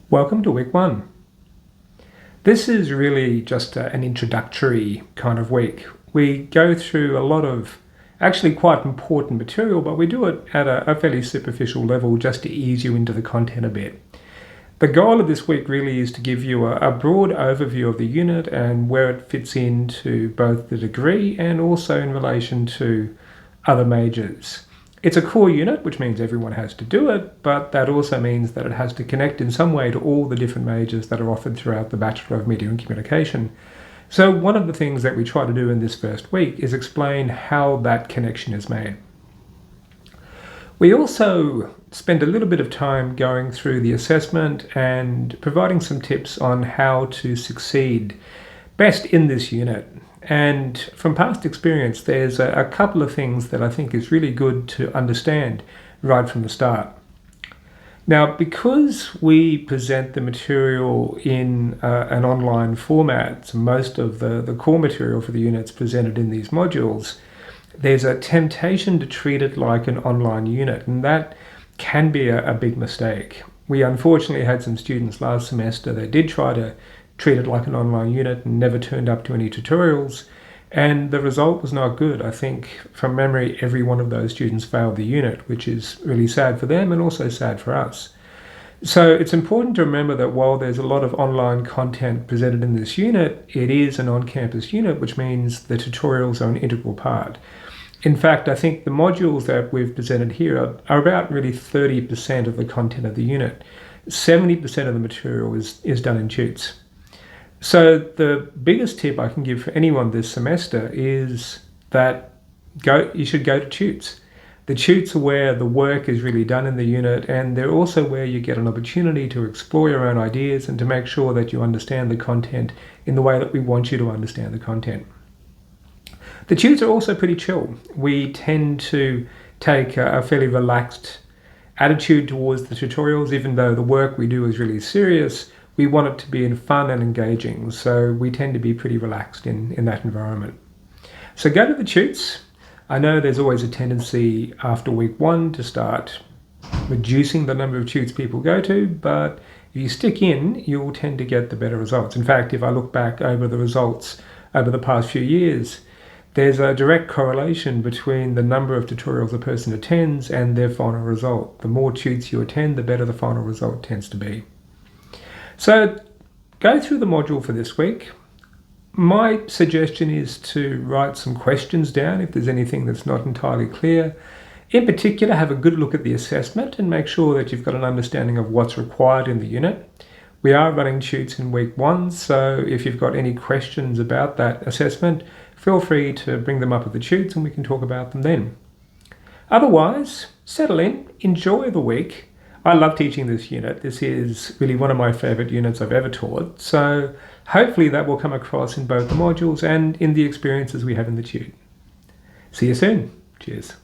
Welcome to week 1. This is really just an introductory kind of week. We go through a lot of actually quite important material, but we do it at a fairly superficial level just to ease you into the content a bit. The goal of this week really is to give you a broad overview of the unit and where it fits into both the degree and also in relation to other majors. It's a core unit, which means everyone has to do it, but that also means that it has to connect in some way to all the different majors that are offered throughout the Bachelor of Media and Communication. So one of the things that we try to do in this first week is explain how that connection is made. We also spend a little bit of time going through the assessment and providing some tips on how to succeed best in this unit. And from past experience, there's a couple of things that I think is really good to understand right from the start. Now, because we present the material in an online format, so most of the core material for the unit's presented in these modules, there's a temptation to treat it like an online unit, and that can be a big mistake. We unfortunately had some students last semester that did try to treat it like an online unit and never turned up to any tutorials, and the result was not good. I think from memory every one of those students failed the unit, which is really sad for them and also sad for us. So it's important to remember that while there's a lot of online content presented in this unit, it is an on-campus unit, which means the tutorials are an integral part. In fact, I think the modules that we've presented here are about really 30% of the content of the unit. 70% of the material is done in tutes. So the biggest tip I can give for anyone this semester is that you should go to tutes. The tutes are where the work is really done in the unit, and they're also where you get an opportunity to explore your own ideas and to make sure that you understand the content in the way that we want you to understand the content. The tutes are also pretty chill. We tend to take a fairly relaxed attitude towards the tutorials. Even though the work we do is really serious, we want it to be fun and engaging, so we tend to be pretty relaxed in that environment. So go to the tutes. I know there's always a tendency after week 1 to start reducing the number of tutes people go to, but if you stick in, you'll tend to get the better results. In fact, if I look back over the results over the past few years, there's a direct correlation between the number of tutorials a person attends and their final result. The more tutes you attend, the better the final result tends to be. So go through the module for this week. My suggestion is to write some questions down if there's anything that's not entirely clear. In particular, have a good look at the assessment and make sure that you've got an understanding of what's required in the unit. We are running tutes in week 1, so if you've got any questions about that assessment, feel free to bring them up at the tutes and we can talk about them then. Otherwise, settle in, enjoy the week. I love teaching this unit. This is really one of my favorite units I've ever taught. So hopefully that will come across in both the modules and in the experiences we have in the tute. See you soon. Cheers.